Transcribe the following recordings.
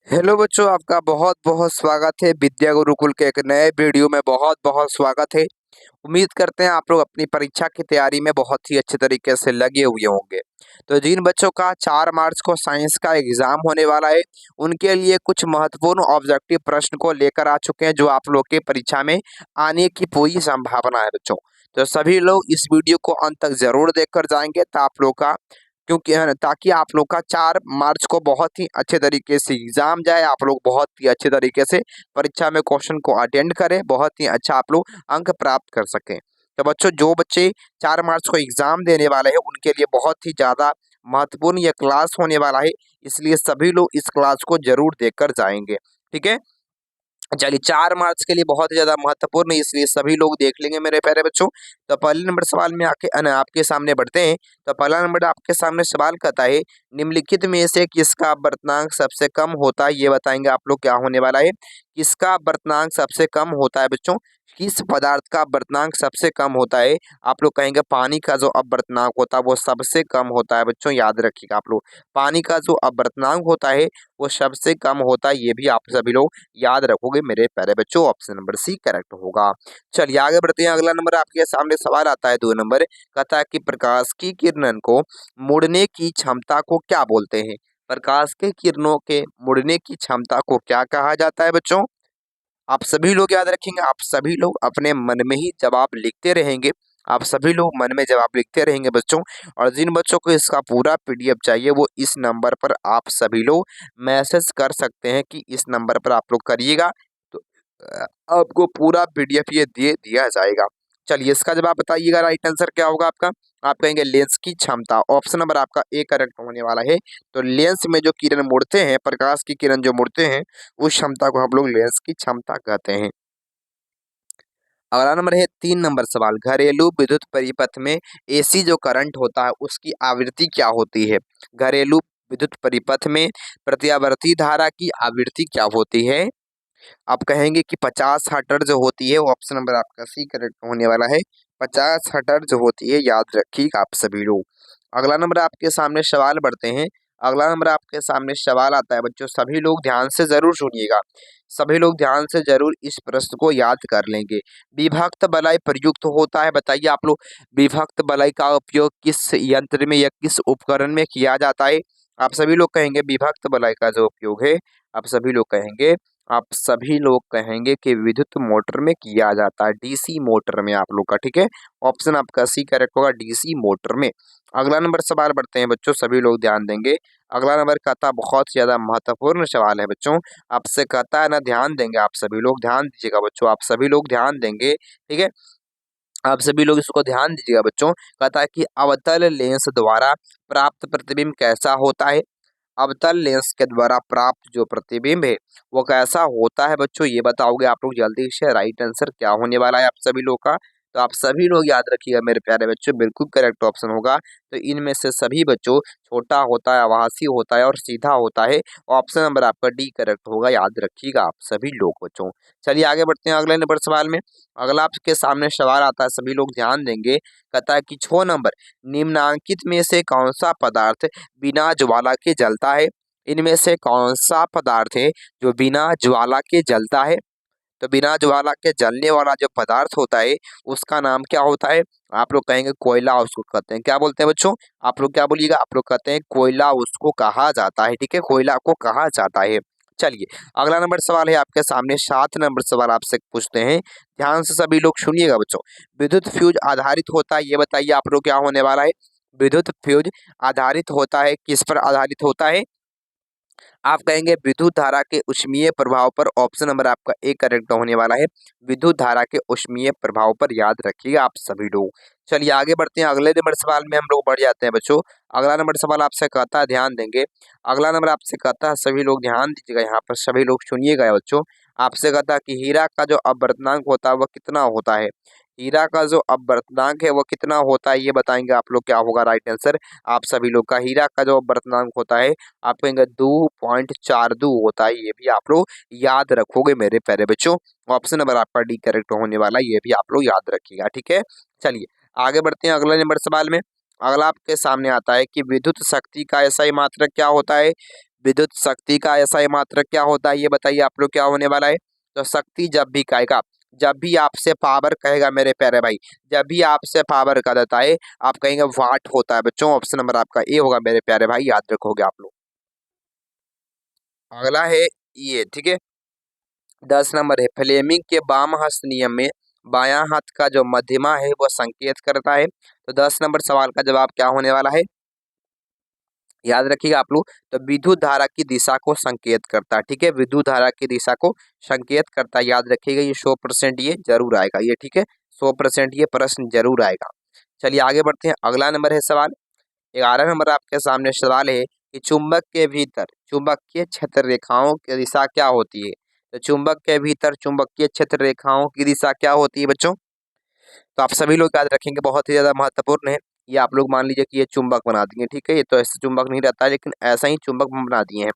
Hello बच्चों, आपका बहुत बहुत स्वागत है विद्या गुरुकुल के एक नए वीडियो में। बहुत बहुत स्वागत है। उम्मीद करते हैं आप लोग अपनी परीक्षा की तैयारी में बहुत ही अच्छे तरीके से लगे हुए होंगे। तो जिन बच्चों का 4 मार्च को साइंस का एग्जाम होने वाला है, उनके लिए कुछ महत्वपूर्ण ऑब्जेक्टिव प्रश्न को लेकर आ चुके हैं जो आप लोग के परीक्षा में आने की पूरी संभावना है बच्चों। तो सभी लोग इस वीडियो को अंत तक जरूर देखकर जाएंगे तो आप लोग का क्योंकि है ना, ताकि आप लोग का 4 मार्च को बहुत ही अच्छे तरीके से एग्जाम जाए, आप लोग बहुत ही अच्छे तरीके से परीक्षा में क्वेश्चन को अटेंड करें, बहुत ही अच्छा आप लोग अंक प्राप्त कर सकें। तो बच्चों, जो बच्चे 4 मार्च को एग्जाम देने वाले हैं उनके लिए बहुत ही ज़्यादा महत्वपूर्ण यह क्लास होने वाला है, इसलिए सभी लोग इस क्लास को जरूर देखकर जाएंगे। ठीक है, चलिए 4 मार्च के लिए बहुत ही ज़्यादा महत्वपूर्ण है, इसलिए सभी लोग देख लेंगे मेरे प्यारे बच्चों। तो पहले नंबर सवाल में आपके सामने बढ़ते हैं। तो पहला नंबर आपके सामने सवाल कहता है, निम्नलिखित में से किसका अपवर्तनांक सबसे कम होता है, ये बताएंगे आप लोग। क्या होने वाला है, किसका अपवर्तनांक सबसे कम होता है बच्चों? किस पदार्थ का अपवर्तनांक सबसे कम होता है? आप लोग कहेंगे पानी का जो अपवर्तनांक होता है वो सबसे कम होता है बच्चों, याद रखिएगा आप लोग। पानी का जो अपवर्तनांक होता है वो सबसे कम होता है, ये भी आप सभी लोग याद रखोगे मेरे प्यारे बच्चों। ऑप्शन नंबर सी करेक्ट होगा। चलिए आगे बढ़ते हैं। अगला नंबर आपके सामने सवाल आता है 2 नंबर। कहता है कि प्रकाश की किरणन को मुड़ने की क्षमता को क्या बोलते हैं? प्रकाश के किरणों के मुड़ने की क्षमता को क्या कहा जाता है बच्चों? आप सभी लोग याद रखेंगे, आप सभी लोग अपने मन में ही जवाब लिखते रहेंगे। आप सभी लोग मन में जवाब लिखते रहेंगे बच्चों। और जिन बच्चों को इसका पूरा पीडीएफ चाहिए वो इस नंबर पर आप सभी लोग मैसेज कर सकते हैं कि इस नंबर पर आप लोग करिएगा, तो आपको पूरा पीडीएफ ये दे दिया जाएगा। चलिए इसका जवाब बताइएगा, राइट आंसर क्या होगा आपका? आप कहेंगे लेंस की क्षमता। ऑप्शन नंबर आपका ए करेक्ट होने वाला है। तो लेंस में जो किरण मुड़ते हैं, प्रकाश की किरण जो मुड़ते हैं, उस क्षमता को हम लोग लेंस की क्षमता कहते हैं। अगला नंबर है 3 नंबर सवाल। घरेलू विद्युत परिपथ में एसी जो करंट होता है उसकी आवृत्ति क्या होती है? घरेलू विद्युत परिपथ में प्रत्यावर्ती धारा की आवृत्ति क्या होती है? आप कहेंगे कि 50 हर्ट्ज होती है। ऑप्शन नंबर आपका सी करेक्ट होने वाला है। 50 हर्ट्ज होती है, याद रखिएगा आप सभी लोग। अगला नंबर आपके सामने सवाल बढ़ते हैं। अगला नंबर आपके सामने सवाल आता है बच्चों, सभी लोग ध्यान से जरूर सुनिएगा। सभी लोग ध्यान से जरूर इस प्रश्न को याद कर लेंगे। विभक्त बलय प्रयुक्त होता है, बताइए आप लोग। विभक्त बलय का उपयोग किस यंत्र में या किस उपकरण में किया जाता है? आप सभी लोग कहेंगे विभक्त बलय का जो उपयोग है, आप सभी लोग कहेंगे आप सभी लोग कहेंगे कि विद्युत मोटर में किया जाता है, डीसी मोटर में आप लोग का। ठीक है, ऑप्शन आपका सी करेक्ट होगा, डीसी मोटर में। अगला नंबर सवाल बढ़ते हैं बच्चों, सभी लोग ध्यान देंगे। अगला नंबर कहता बहुत ज्यादा महत्वपूर्ण सवाल है बच्चों, आपसे कहता है ना, ध्यान देंगे आप सभी लोग, ध्यान दीजिएगा बच्चों, आप सभी लोग ध्यान देंगे। ठीक है, आप सभी लोग इसको ध्यान दीजिएगा बच्चों। कहता है कि अवतल लेंस द्वारा प्राप्त प्रतिबिंब कैसा होता है? अवतल लेंस के द्वारा प्राप्त जो प्रतिबिंब है वो कैसा होता है बच्चों, ये बताओगे आप लोग जल्दी से। राइट आंसर क्या होने वाला है आप सभी लोग का? तो आप सभी लोग याद रखिएगा मेरे प्यारे बच्चों, बिल्कुल करेक्ट ऑप्शन होगा। तो इनमें से सभी बच्चों, छोटा होता है, आभासी होता है और सीधा होता है। ऑप्शन नंबर आपका डी करेक्ट होगा, याद रखिएगा आप सभी लोग बच्चों। चलिए आगे बढ़ते हैं अगले नंबर सवाल में। अगला आपके सामने सवाल आता है, सभी लोग ध्यान देंगे। कहता है कि 6 नंबर, निम्नांकित में से कौन सा पदार्थ बिना ज्वाला के जलता है? इनमें से कौन सा पदार्थ है जो बिना ज्वाला के जलता है? तो बिना ज्वाला के जलने वाला जो पदार्थ होता है उसका नाम क्या होता है? आप लोग कहेंगे कोयला उसको कहते हैं। क्या बोलते हैं बच्चों? आप लोग क्या बोलिएगा? आप लोग कहते हैं कोयला उसको कहा जाता है। ठीक है, कोयला को कहा जाता है। चलिए अगला नंबर सवाल है आपके सामने, 7 नंबर सवाल आपसे पूछते हैं। ध्यान से सभी लोग सुनिएगा बच्चों। विद्युत फ्यूज आधारित होता है, ये बताइए आप लोग क्या होने वाला है? विद्युत फ्यूज आधारित होता है, किस पर आधारित होता है? आप कहेंगे विद्युत धारा के ऊष्मीय प्रभाव पर। ऑप्शन नंबर आपका ए करेक्ट होने वाला है, विद्युत धारा के ऊष्मीय प्रभाव पर, याद रखिएगा आप सभी लोग। चलिए आगे बढ़ते हैं, अगले नंबर सवाल में हम लोग बढ़ जाते हैं बच्चों। अगला नंबर सवाल आपसे कहता है, ध्यान देंगे। अगला नंबर आपसे कहता है, सभी लोग ध्यान दीजिएगा, यहाँ पर सभी लोग सुनिएगा बच्चों। आपसे कहता है कि हीरा का जो अपवर्तनांक होता है वह कितना होता है? हीरा का जो अपवर्तनांक है वो कितना होता है, ये बताएंगे आप लोग, क्या होगा राइट आंसर आप सभी लोग का? हीरा का जो अपवर्तनांक होता है आप कहेंगे 2.42 होता है, ये भी आप लोग याद रखोगे मेरे प्यारे बच्चों। ऑप्शन नंबर आपका डी करेक्ट होने वाला है, ये भी आप लोग याद रखिएगा। ठीक है, चलिए आगे बढ़ते हैं अगले नंबर सवाल में। अगला आपके सामने आता है कि विद्युत शक्ति का ऐसा ही मात्रक क्या होता है? विद्युत शक्ति का SI मात्रक क्या होता है, ये बताइए आप लोग क्या होने वाला है। तो शक्ति जब भी कहेगा, जब भी आपसे पावर कहेगा मेरे प्यारे भाई, जब भी आपसे पावर का देता है आप कहेंगे वाट होता है बच्चों। ऑप्शन नंबर आपका ए होगा मेरे प्यारे भाई, याद रखोगे आप लोग। अगला है ये, ठीक है। 10 नंबर है, फ्लेमिंग के वाम हस्त नियम में बायां हाथ का जो मध्यमा है वो संकेत करता है। तो 10 नंबर सवाल का जवाब क्या होने वाला है, याद रखिएगा आप लोग। तो विद्युत धारा की दिशा को संकेत करता है, ठीक है, विद्युत धारा की दिशा को संकेत करता है, याद रखिएगा। ये 100% ये जरूर आएगा, ये ठीक है, 100% ये प्रश्न जरूर आएगा। चलिए आगे बढ़ते हैं, अगला नंबर है सवाल 11 नंबर आपके सामने सवाल है कि चुंबक के भीतर चुंबकीय क्षेत्र रेखाओं की दिशा क्या होती है। तो चुंबक के भीतर चुंबकीय क्षेत्र रेखाओं की दिशा क्या होती है बच्चों। तो आप सभी लोग याद रखेंगे, बहुत ही ज्यादा महत्वपूर्ण है। ये आप लोग मान लीजिए कि ये चुंबक बना दिए, ठीक है, ये तो ऐसे चुंबक नहीं रहता है लेकिन ऐसा ही चुंबक बना दिए हैं।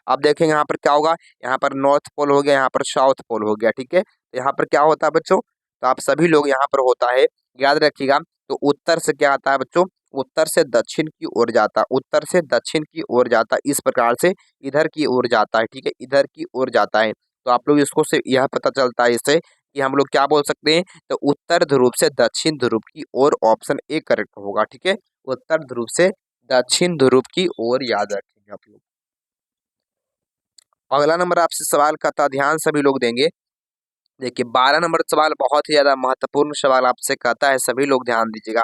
अब देखेंगे यहाँ पर क्या होगा, यहाँ पर नॉर्थ पोल हो गया, यहाँ पर साउथ पोल हो गया, ठीक है। तो यहाँ पर क्या होता है बच्चों, तो आप सभी लोग यहाँ पर होता है, याद रखिएगा। तो उत्तर से क्या आता है बच्चों, उत्तर से दक्षिण की ओर जाता है, उत्तर से दक्षिण की ओर जाता है, इस प्रकार से इधर की ओर जाता है, ठीक है, इधर की ओर जाता है। तो आप लोग इसको से यह पता चलता है इससे कि हम लोग क्या बोल सकते हैं, तो उत्तर ध्रुव से दक्षिण ध्रुव की ओर, ऑप्शन ए करेक्ट होगा, ठीक है, उत्तर ध्रुव से दक्षिण ध्रुव की ओर, याद रखेंगे आप लोग। अगला नंबर आपसे सवाल का था, ध्यान सभी लोग देंगे। देखिए 12 नंबर सवाल बहुत ही ज्यादा महत्वपूर्ण सवाल आपसे कहता है, सभी लोग ध्यान दीजिएगा।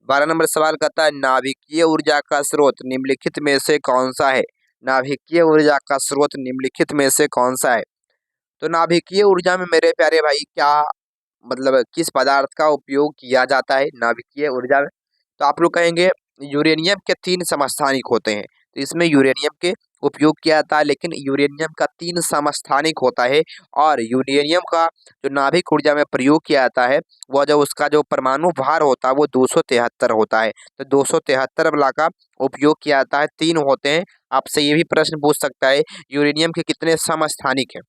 12 नंबर सवाल कहता है नाभिकीय ऊर्जा का स्रोत निम्नलिखित में से कौन सा है। नाभिकीय ऊर्जा का स्रोत निम्नलिखित में से कौन सा है। तो नाभिकीय ऊर्जा में मेरे प्यारे भाई क्या मतलब किस पदार्थ का उपयोग किया जाता है नाभिकीय ऊर्जा में। तो आप लोग कहेंगे यूरेनियम के 3 समस्थानिक होते हैं, तो इसमें यूरेनियम के उपयोग किया जाता है, लेकिन यूरेनियम का 3 समस्थानिक होता है। और यूरेनियम का जो नाभिक ऊर्जा में प्रयोग किया जाता है, वह जो उसका जो परमाणु भार होता है वो 273 होता है। तो 273 वाला का उपयोग किया जाता है, 3 होते हैं। आपसे ये भी प्रश्न पूछ सकता है यूरेनियम के कितने समस्थानिक हैं।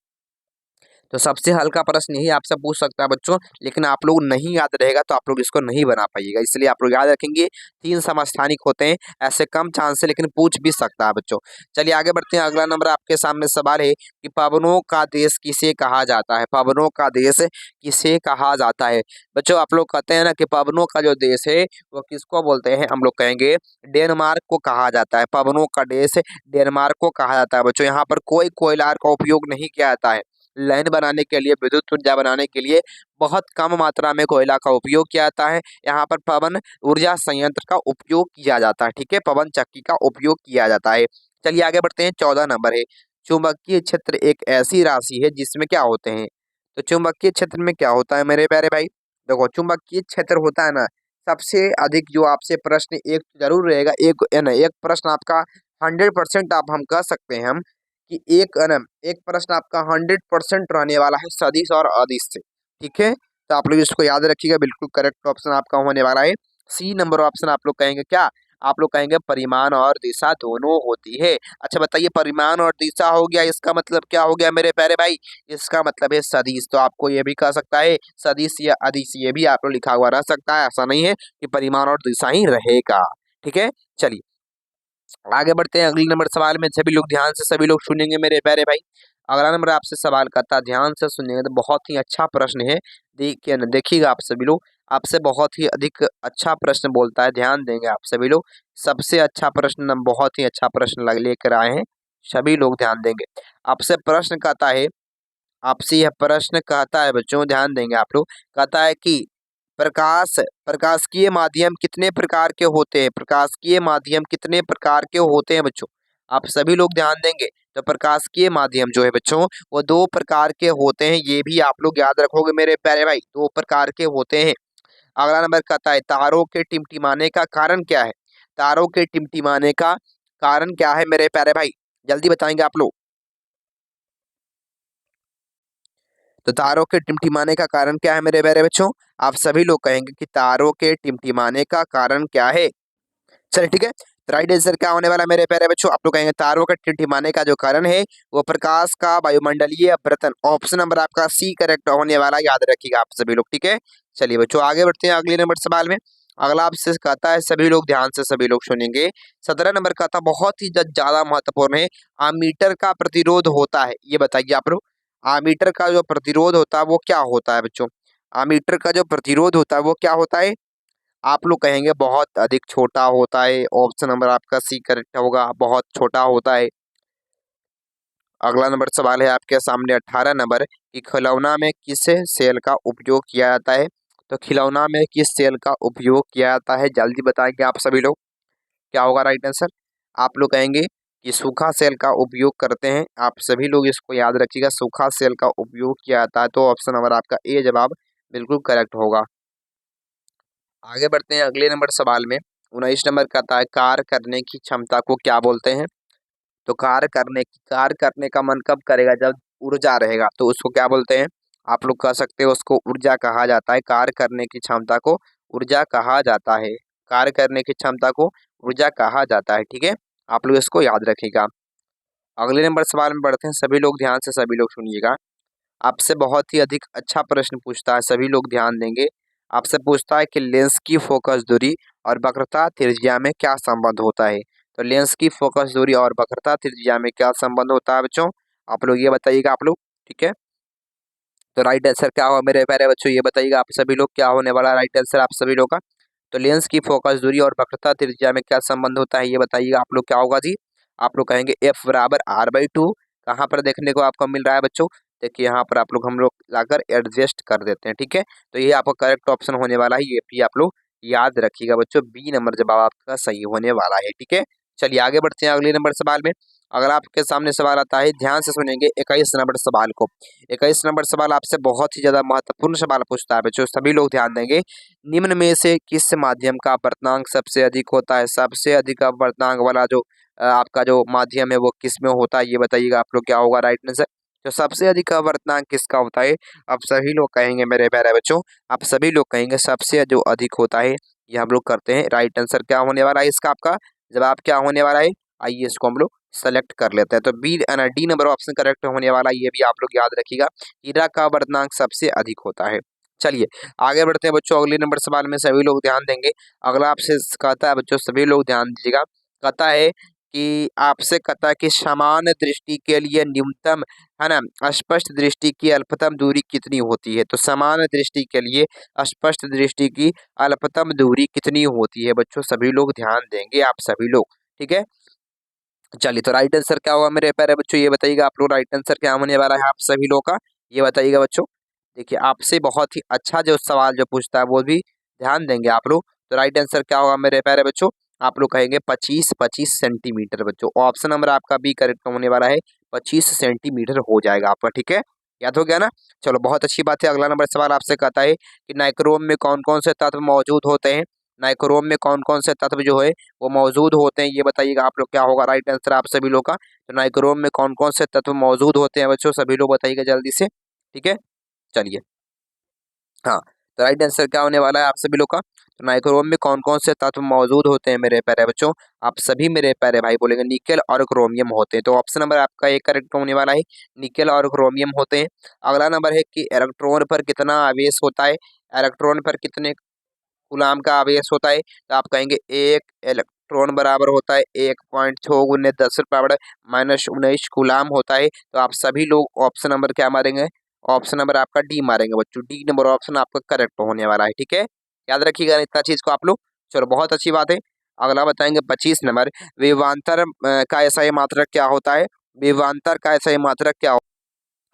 तो सबसे हल्का प्रश्न यही आपसे पूछ सकता है बच्चों, लेकिन आप लोग नहीं याद रहेगा तो आप लोग इसको नहीं बना पाइएगा, इसलिए आप लोग याद रखेंगे 3 समस्थानिक होते हैं, ऐसे कम चांस है लेकिन पूछ भी सकता है बच्चों। चलिए आगे बढ़ते हैं, अगला नंबर आपके सामने सवाल है कि पवनों का देश किसे कहा जाता है। पवनों का देश किसे कहा जाता है। बच्चों आप लोग कहते हैं ना कि पवनों का जो देश है वो किसको बोलते हैं, हम लोग कहेंगे डेनमार्क को कहा जाता है। पवनों का देश डेनमार्क को कहा जाता है बच्चों। यहाँ पर कोई कोयला का उपयोग नहीं किया जाता है, लाइन बनाने के लिए, विद्युत ऊर्जा बनाने के लिए बहुत कम मात्रा में कोयला का उपयोग किया जाता है। यहाँ पर पवन ऊर्जा संयंत्र का उपयोग किया जाता है, ठीक है, पवन चक्की का उपयोग किया जाता है। चलिए आगे बढ़ते हैं, 14 नंबर है चुंबकीय क्षेत्र एक ऐसी राशि है जिसमें क्या होते हैं। तो चुंबकीय क्षेत्र में क्या होता है मेरे प्यारे भाई। देखो चुंबकीय क्षेत्र होता है ना, सबसे अधिक जो आपसे प्रश्न एक जरूर रहेगा, एक है ना, एक प्रश्न आपका 100% आप हम कह सकते हैं हम कि एक है ना, एक प्रश्न आपका 100% रहने वाला है सदिश और अदिश से, ठीक है। तो आप लोग इसको याद रखिएगा, बिल्कुल करेक्ट ऑप्शन आपका होने वाला है सी नंबर ऑप्शन। आप लोग कहेंगे क्या, आप लोग कहेंगे परिमाण और दिशा दोनों होती है। अच्छा बताइए, परिमाण और दिशा हो गया, इसका मतलब क्या हो गया मेरे प्यारे भाई, इसका मतलब है सदिश। तो आपको ये भी कह सकता है सदिश या अदिश, ये भी आप लोग लिखा हुआ रह सकता है, ऐसा नहीं है कि परिमाण और दिशा ही रहेगा, ठीक है। चलिए आगे बढ़ते हैं, अगले नंबर सवाल में सभी लोग ध्यान से सभी लोग सुनेंगे मेरे प्यारे भाई। अगला नंबर आपसे सवाल करता है, ध्यान से सुनेंगे तो बहुत ही अच्छा प्रश्न है। देखिए ना, देखिएगा आप सभी लोग, आपसे बहुत ही अधिक अच्छा प्रश्न बोलता है, ध्यान देंगे आप सभी लोग। सबसे अच्छा प्रश्न, बहुत ही अच्छा प्रश्न लेकर आए हैं, सभी लोग ध्यान देंगे। आपसे प्रश्न कहता है, आपसे यह प्रश्न कहता है बच्चों, ध्यान देंगे आप लोग, कहता है कि प्रकाश प्रकाशिकीय माध्यम कितने प्रकार के होते हैं। प्रकाशिकीय माध्यम कितने प्रकार के होते हैं बच्चों, आप सभी लोग ध्यान देंगे। तो प्रकाशिकीय माध्यम जो है बच्चों वो 2 प्रकार के होते हैं, ये भी आप लोग याद रखोगे मेरे प्यारे भाई, 2 प्रकार के होते हैं। अगला नंबर कहता है तारों के टिमटिमाने का कारण क्या है। तारों के टिमटिमाने का कारण क्या है मेरे प्यारे भाई, जल्दी बताएंगे आप लोग। तो तारों के टिमटिमाने का कारण क्या है मेरे प्यारे बच्चों, आप सभी लोग कहेंगे कि तारों के टिमटिमाने का कारण क्या है। चलिए ठीक है, तो राइट आंसर क्या होने वाला है मेरे प्यारे बच्चों, आप लोग कहेंगे तारों के टिमटिमाने का जो कारण है वो प्रकाश का वायुमंडलीय अपवर्तन। ऑप्शन नंबर आपका सी करेक्ट होने वाला, याद रखिएगा आप सभी लोग, ठीक है। चलिए बच्चों आगे बढ़ते हैं अगले नंबर सवाल में। अगला आपसे कहता है, सभी लोग ध्यान से सभी लोग सुनेंगे। 17 नंबर का था, बहुत ही ज्यादा महत्वपूर्ण है। आमीटर का प्रतिरोध होता है, ये बताइए आप लोग। आमीटर का जो प्रतिरोध होता है वो क्या होता है बच्चों? आमीटर का जो प्रतिरोध होता है वो क्या होता है? आप लोग कहेंगे बहुत अधिक छोटा होता है। ऑप्शन नंबर आपका सी करेक्ट होगा, बहुत छोटा होता है। अगला नंबर सवाल है आपके सामने 18 नंबर कि खिलौना में किस सेल का उपयोग किया जाता है? तो खिलौना में किस सेल का उपयोग किया जाता है, जल्दी बताएंगे आप सभी लोग। क्या होगा राइट आंसर? आप लोग कहेंगे कि सूखा सेल का उपयोग करते हैं। आप सभी लोग इसको याद रखिएगा, सूखा सेल का उपयोग किया जाता है। तो ऑप्शन नंबर आपका ए जवाब बिल्कुल करेक्ट होगा। आगे बढ़ते हैं अगले नंबर सवाल में। 19 नंबर का था, कार्य करने की क्षमता को क्या बोलते हैं? तो कार्य करने का मन कब करेगा? जब ऊर्जा रहेगा तो उसको क्या बोलते हैं? आप लोग कह सकते हो उसको ऊर्जा कहा जाता है। कार्य करने की क्षमता को ऊर्जा कहा जाता है। कार्य करने की क्षमता को ऊर्जा कहा जाता है, ठीक है। आप लोग इसको याद रखिएगा। अगले नंबर सवाल में बढ़ते हैं, सभी लोग ध्यान से सभी लोग सुनिएगा। आपसे बहुत ही अधिक अच्छा प्रश्न पूछता है, सभी लोग ध्यान देंगे। आपसे पूछता है कि लेंस की फोकस दूरी और वक्रता त्रिज्या में क्या संबंध होता है? तो लेंस की फोकस दूरी और वक्रता त्रिज्या में क्या संबंध होता है बच्चों? आप लोग ये बताइएगा आप लोग, ठीक है। तो राइट आंसर क्या होगा मेरे प्यारे बच्चों, ये बताइएगा आप सभी लोग, क्या होने वाला राइट आंसर आप सभी लोग का? तो लेंस की फोकस दूरी और वक्रता त्रिज्या में क्या संबंध होता है, ये बताइएगा आप लोग, क्या होगा जी? आप लोग कहेंगे एफ बराबर r/2। कहाँ पर देखने को आपको मिल रहा है बच्चों? देखिए यहाँ पर आप लोग हम लोग लाकर एडजस्ट कर देते हैं, ठीक है। तो ये आपका करेक्ट ऑप्शन होने वाला है, ये भी आप लोग याद रखिएगा बच्चों। बी नंबर जवाब आपका सही होने वाला है, ठीक है। चलिए आगे बढ़ते हैं अगले नंबर सवाल में। अगर आपके सामने सवाल आता है, ध्यान से सुनेंगे 21 नंबर सवाल को। 21 नंबर सवाल आपसे बहुत ही ज्यादा महत्वपूर्ण सवाल पूछता है बच्चों, सभी लोग ध्यान देंगे। निम्न में से किस माध्यम का अपवर्तनांक सबसे अधिक होता है? सबसे अधिक अपवर्तनांक वाला जो आपका जो माध्यम है वो किस में होता है, ये बताइएगा आप लोग, क्या होगा राइट आंसर? तो सबसे अधिक अपवर्तनांक किसका होता है? आप सभी लोग कहेंगे मेरे प्यारे बच्चों, आप सभी लोग कहेंगे सबसे जो अधिक होता है, ये हम लोग करते हैं। राइट आंसर क्या होने वाला है इसका? आपका जवाब क्या होने वाला है? आइए इसको हम लोग सेलेक्ट कर लेते हैं। तो B D number option correct होने वाला है, ये भी आप लोग याद रखिएगा। हीरा का अपवर्तनांक सबसे अधिक होता है। चलिए आगे बढ़ते हैं बच्चों, अगले नंबर सवाल में सभी लोग ध्यान देंगे। अगला आपसे कहता है बच्चों, सभी लोग ध्यान दीजिएगा। कहता है कि आपसे कहता है कि समान दृष्टि के लिए न्यूनतम, है ना, स्पष्ट दृष्टि की अल्पतम दूरी कितनी होती है? तो समान दृष्टि के लिए स्पष्ट दृष्टि की अल्पतम दूरी कितनी होती है बच्चों? सभी लोग ध्यान देंगे, आप सभी लोग, ठीक है। चलिए तो राइट आंसर क्या होगा मेरे प्यारे बच्चों, ये बताइएगा आप लोग। राइट आंसर क्या होने वाला है आप सभी लोग का, ये बताइएगा बच्चों। देखिए आपसे बहुत ही अच्छा जो सवाल जो पूछता है वो भी ध्यान देंगे आप लोग। तो राइट आंसर क्या होगा मेरे प्यारे बच्चों? आप लोग कहेंगे 25 सेंटीमीटर बच्चों। ऑप्शन नंबर आपका बी करेक्ट होने वाला है, 25 सेंटीमीटर हो जाएगा आपका, ठीक है। याद हो गया ना? चलो बहुत अच्छी बात है। अगला नंबर सवाल आपसे कहता है कि नाइक्रोम में कौन कौन से तत्व मौजूद होते हैं? नाइक्रोम में कौन कौन से तत्व जो है वो मौजूद होते हैं, ये बताइएगा आप लोग, क्या होगा राइट आंसर आप सभी लोग का? तो नाइक्रोम में कौन कौन से तत्व मौजूद होते हैं बच्चों, सभी लोग बताइएगा जल्दी से, ठीक है। चलिए हाँ, तो राइट आंसर क्या होने वाला है आप सभी लोग का? तो नाइक्रोम में कौन कौन से तत्व मौजूद होते हैं मेरे प्यारे बच्चों? आप सभी मेरे प्यारे भाई बोलेंगे निकेल और क्रोमियम होते हैं। तो ऑप्शन नंबर आपका एक करेक्ट होने वाला है, निकेल और क्रोमियम होते हैं। अगला नंबर है कि इलेक्ट्रॉन पर कितना आवेश होता है? इलेक्ट्रॉन पर कितने कूलाम का आवेश होता है? तो आप कहेंगे एक इलेक्ट्रॉन बराबर होता है 1.6 × 10⁻⁻⁻19 कूलाम होता है। तो आप सभी लोग ऑप्शन नंबर क्या मारेंगे? ऑप्शन नंबर आपका डी मारेंगे बच्चों। डी नंबर ऑप्शन आपका करेक्ट होने वाला है, ठीक है। याद रखिएगा इतना चीज को आप लोग। चलो बहुत अच्छी बात है। अगला बताएंगे 25 नंबर, विभवांतर का ऐसा मात्रक क्या होता है? विभवांतर का ऐसा मात्रक क्या,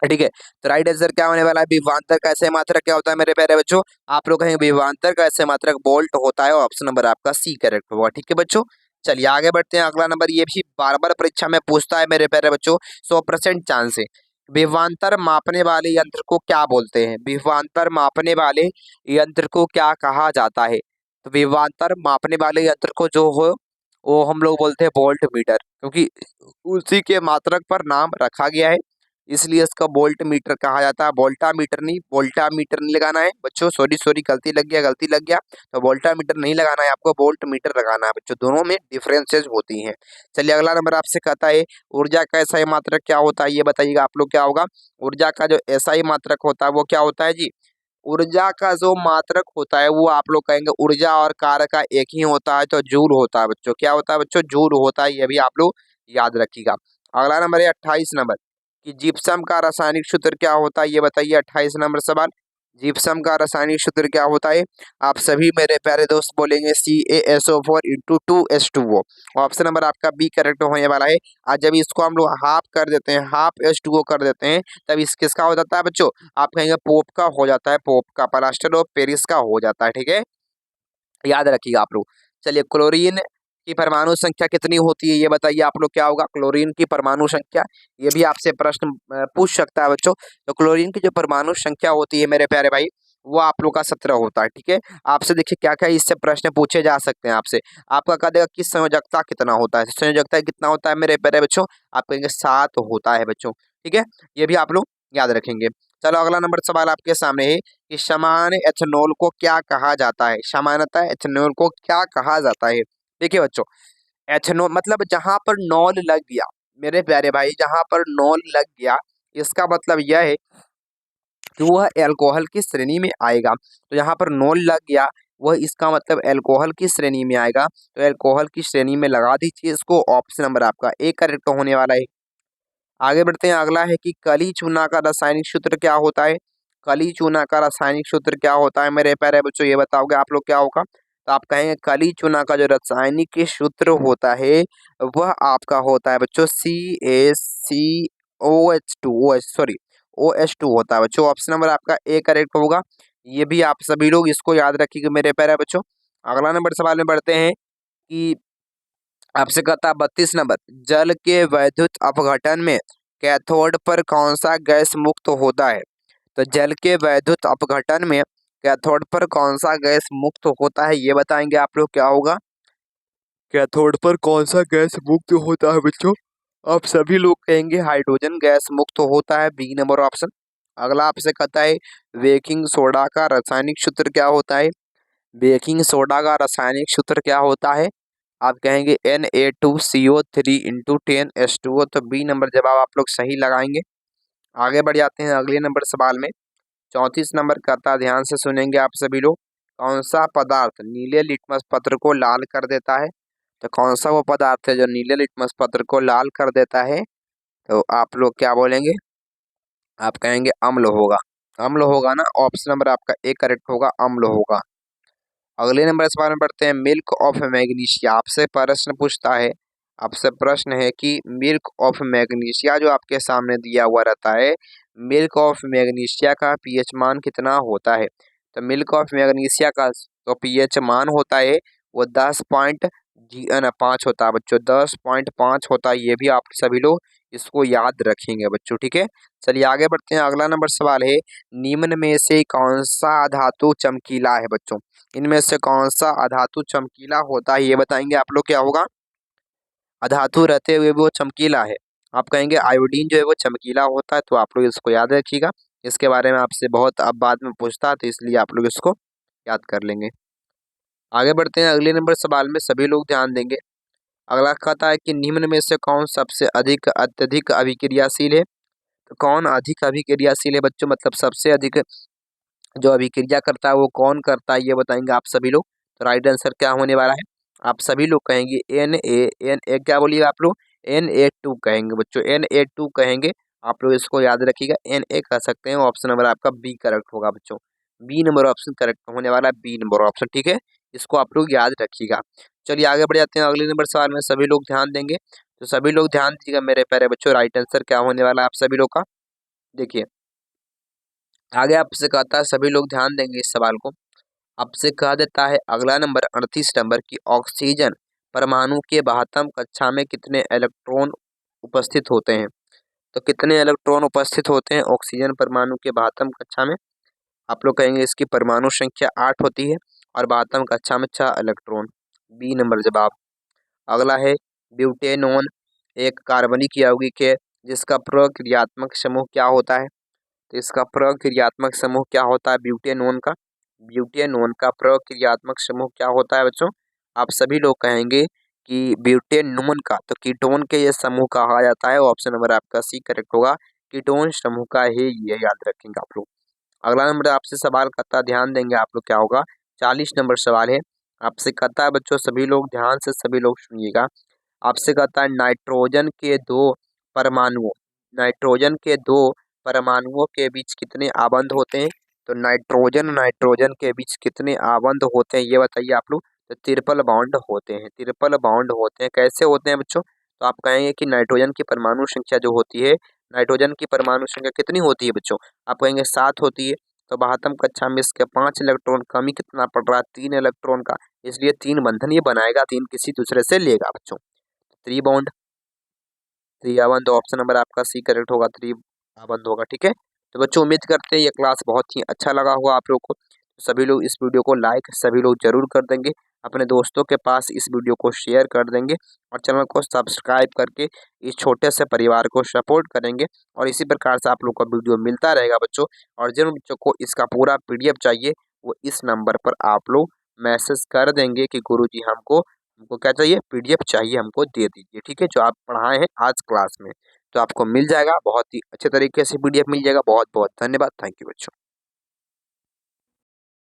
ठीक है। तो राइट आंसर क्या होने वाला है? विभवांतर का ऐसे मात्रक क्या होता है मेरे प्यारे बच्चों? आप लोग कहेंगे विभवांतर का ऐसे मात्रक वोल्ट होता है। ऑप्शन नंबर आपका सी करेक्ट होगा, ठीक है बच्चों। चलिए आगे बढ़ते हैं। अगला नंबर ये भी बार बार परीक्षा में पूछता है मेरे प्यारे बच्चों, 100% चांस है। विभवांतर मापने वाले यंत्र को क्या बोलते हैं? विभवांतर मापने वाले यंत्र को क्या कहा जाता है? तो विभवांतर मापने वाले यंत्र को जो हो वो हम लोग बोलते हैं वोल्ट मीटर, क्योंकि उसी के मात्रक पर नाम रखा गया है, इसलिए इसका वोल्ट मीटर कहा जाता है। वोल्टा मीटर नहीं, वोल्टा मीटर नहीं लगाना है बच्चों। सॉरी सॉरी, गलती लग गया, गलती लग गया। तो वोल्टा मीटर नहीं लगाना है आपको, वोल्ट मीटर लगाना है बच्चों। दोनों में डिफरेंसेस होती हैं। चलिए अगला नंबर आपसे कहता है ऊर्जा का एसआई मात्रक क्या होता है, ये बताइएगा आप लोग, क्या होगा? ऊर्जा का जो एसआई मात्रक होता है वो क्या होता है जी? ऊर्जा का जो मात्रक होता है वो आप लोग कहेंगे ऊर्जा और कार्य का एक ही होता है, तो जूल होता है बच्चों। क्या होता है बच्चों? जूल होता है, ये भी आप लोग याद रखिएगा। अगला नंबर है 28 नंबर कि जिप्सम का रासायनिक सूत्र क्या होता है, ये बताइए। 28 नंबर सवाल, जिप्सम का रासायनिक सूत्र क्या होता है? आप सभी मेरे प्यारे दोस्त बोलेंगे CaSO4 into 2H2O। Option number आपका बी करेक्ट होने वाला है। आज जब इसको हम लोग हाफ कर देते हैं, हाफ H2O कर देते हैं, तब इस किसका हो जाता है बच्चों? आप कहेंगे पोप का हो जाता है, पोप का, प्लास्टर ऑफ पेरिस का हो जाता है। ठीक है, याद रखिएगा आप लोग। चलिए, क्लोरीन की परमाणु संख्या कितनी होती है ये बताइए आप लोग। क्या होगा क्लोरीन की परमाणु संख्या? ये भी आपसे प्रश्न पूछ सकता है बच्चों। तो क्लोरीन की जो परमाणु संख्या होती है मेरे प्यारे भाई, वो आप लोग का 17 होता है। ठीक है, आपसे देखिए क्या क्या इससे प्रश्न पूछे जा सकते हैं आपसे। आपका कह देगा कि संयोजकता कितना होता है, संयोजकता कितना होता है मेरे प्यारे बच्चों? आप कहेंगे 7 होता है बच्चों। ठीक है, ये भी आप लोग याद रखेंगे। चलो, अगला नंबर सवाल आपके सामने है कि सामान्य एथेनॉल को क्या कहा जाता है? सामान्यतः एथेनॉल को क्या कहा जाता है? देखिए बच्चों, एथेनॉल मतलब जहां पर नॉल लग गया मेरे प्यारे भाई, जहां पर नॉल लग गया, इसका मतलब यह है कि वह अल्कोहल की श्रेणी में आएगा। तो यहाँ पर नॉल लग गया, वह इसका मतलब अल्कोहल की श्रेणी में आएगा। तो अल्कोहल की श्रेणी में लगा दीजिए इसको। ऑप्शन नंबर आपका ए करेक्ट होने वाला है। आगे बढ़ते हैं, अगला है कि कली चूना का रासायनिक सूत्र क्या होता है? कली चूना का रासायनिक सूत्र क्या होता है मेरे प्यारे बच्चों, ये बताओगे आप लोग क्या होगा? तो आप कहेंगे कली चूना का जो रासायनिक सूत्र होता है वह आपका होता है बच्चों CaCO2 सॉरी OH2 होता है बच्चों। ऑप्शन नंबर आपका ए करेक्ट होगा। ये भी आप सभी लोग इसको याद रखिएगा मेरे प्यारे बच्चों। अगला नंबर सवाल में बढ़ते हैं कि आपसे कहता है 32 नंबर, जल के वैद्युत अपघटन में कैथोड पर कौन सा गैस मुक्त होता है? तो जल के वैद्युत अपघटन में कैथोड पर कौन सा गैस मुक्त होता है ये बताएंगे आप लोग। क्या होगा? कैथोड पर कौन सा गैस मुक्त होता है बच्चों? आप सभी लोग कहेंगे हाइड्रोजन गैस मुक्त होता है, बी नंबर ऑप्शन। अगला आपसे कहता है बेकिंग सोडा का रासायनिक सूत्र क्या होता है? बेकिंग सोडा का रासायनिक सूत्र क्या होता है? आप कहेंगे Na2CO3 इंटू 10H2O। तो बी नंबर जवाब आप लोग सही लगाएंगे। आगे बढ़ जाते हैं अगले नंबर सवाल में। 34 नंबर का था, ध्यान से सुनेंगे आप सभी लोग। कौन सा पदार्थ नीले लिटमस पत्र को लाल कर देता है? तो कौन सा वो पदार्थ है जो नीले लिटमस पत्र को लाल कर देता है? तो आप लोग क्या बोलेंगे? आप कहेंगे अम्ल होगा। अम्ल होगा ना, ऑप्शन नंबर आपका ए करेक्ट होगा, अम्ल होगा। अगले नंबर सवाल में पढ़ते हैं मिल्क ऑफ मैग्नीशिया। आपसे प्रश्न पूछता है, आपसे प्रश्न है कि मिल्क ऑफ मैग्नीशिया जो आपके सामने दिया हुआ रहता है, मिल्क ऑफ मैग्नीशिया का पीएच मान कितना होता है? तो मिल्क ऑफ मैग्नीशिया का जो पीएच मान होता है वो 10.5 होता है बच्चों, 10.5 होता है। ये भी आप सभी लोग इसको याद रखेंगे बच्चों। ठीक है, चलिए आगे बढ़ते हैं। अगला नंबर सवाल है निम्न में से कौन सा धातु चमकीला है बच्चों? इनमें से कौन सा अधातु चमकीला होता है ये बताएंगे आप लोग। क्या होगा? अधातु रहते हुए भी वो चमकीला है। आप कहेंगे आयोडीन जो है वो चमकीला होता है, तो आप लोग इसको याद रखिएगा। इसके बारे में आपसे बहुत अब बाद में पूछता है, तो इसलिए आप लोग इसको याद कर लेंगे। आगे बढ़ते हैं अगले नंबर सवाल में, सभी लोग ध्यान देंगे। अगला कहता है कि निम्न में से कौन सबसे अधिक अत्यधिक अभिक्रियाशील है? तो कौन अधिक अभिक्रियाशील है बच्चों, मतलब सबसे अधिक जो अभिक्रिया करता है वो कौन करता है ये बताएंगे आप सभी लोग। तो राइट आंसर क्या होने वाला है? आप सभी लोग कहेंगे एन ए क्या बोलिए आप लोग? Na2 कहेंगे बच्चों, Na2 कहेंगे। आप लोग इसको याद रखिएगा, Na कह सकते हैं। ऑप्शन नंबर आपका बी करेक्ट होगा बच्चों। बी नंबर ऑप्शन करेक्ट होने वाला है, बी नंबर ऑप्शन। ठीक है, इसको आप लोग याद रखिएगा। चलिए आगे बढ़ जाते हैं अगले नंबर सवाल में, सभी लोग ध्यान देंगे। तो सभी लोग ध्यान दीजिएगा मेरे प्यारे बच्चों, राइट आंसर क्या होने वाला है आप सभी लोग का। देखिए आगे आपसे कहता है, सभी लोग ध्यान देंगे इस सवाल को। आपसे कह देता है अगला नंबर 38 नंबर की ऑक्सीजन परमाणु के 72 कक्षा में कितने इलेक्ट्रॉन उपस्थित होते हैं? तो कितने इलेक्ट्रॉन उपस्थित होते हैं ऑक्सीजन परमाणु के 72 कक्षा में? आप लोग कहेंगे इसकी परमाणु संख्या 8 होती है और 72 कक्षा में 6 इलेक्ट्रॉन, बी नंबर जवाब। अगला है ब्यूटेनॉन, एक कार्बनिक यौगिक है जिसका प्रक्रियात्मक समूह क्या होता है? तो इसका प्रक्रियात्मक समूह क्या होता है ब्यूटेनॉन का? ब्यूटेनॉन का प्रक्रियात्मक समूह क्या होता है बच्चों? आप सभी लोग कहेंगे कि ब्यूटेनॉन का तो कीटोन के ये समूह कहा जाता है। ऑप्शन नंबर आपका सी करेक्ट होगा, कीटोन समूह का ही ये याद रखेंगे आप लोग। अगला नंबर आपसे सवाल करता है, ध्यान देंगे आप लोग, क्या होगा 40 नंबर सवाल है। आपसे कहता है बच्चों, सभी लोग ध्यान से सभी लोग सुनिएगा। आपसे कहता है नाइट्रोजन के दो परमाणुओं के बीच कितने आबंध होते हैं। तो नाइट्रोजन के बीच कितने आबंध होते हैं ये बताइए आप लोग। तो ट्रिपल बॉन्ड होते हैं, ट्रिपल बॉन्ड होते हैं। कैसे होते हैं बच्चों? तो आप कहेंगे कि नाइट्रोजन की परमाणु संख्या जो होती है, नाइट्रोजन की परमाणु संख्या कितनी होती है बच्चों? आप कहेंगे 7 होती है। तो 12वीं कक्षा में इसके 5 इलेक्ट्रॉन कमी कितना पड़ रहा है? 3 इलेक्ट्रॉन का, इसलिए 3 बंधन ये बनाएगा, 3 किसी दूसरे से लेगा बच्चों। 3 बॉन्ड, 3 आबंध, ऑप्शन नंबर आपका सी करेक्ट होगा, 3 आबंध होगा। ठीक है, तो बच्चों उम्मीद करते हैं ये क्लास बहुत ही अच्छा लगा होगा आप लोग को। सभी लोग इस वीडियो को लाइक सभी लोग जरूर कर देंगे, अपने दोस्तों के पास इस वीडियो को शेयर कर देंगे और चैनल को सब्सक्राइब करके इस छोटे से परिवार को सपोर्ट करेंगे। और इसी प्रकार से आप लोग को वीडियो मिलता रहेगा बच्चों। और जिन बच्चों को इसका पूरा पीडीएफ चाहिए वो इस नंबर पर आप लोग मैसेज कर देंगे कि गुरुजी हमको क्या चाहिए, पीडीएफ चाहिए, हमको दे दीजिए। ठीक है, जो आप पढ़ाए हैं आज क्लास में, तो आपको मिल जाएगा, बहुत ही अच्छे तरीके से पीडीएफ मिल जाएगा। बहुत बहुत धन्यवाद, थैंक यू बच्चों।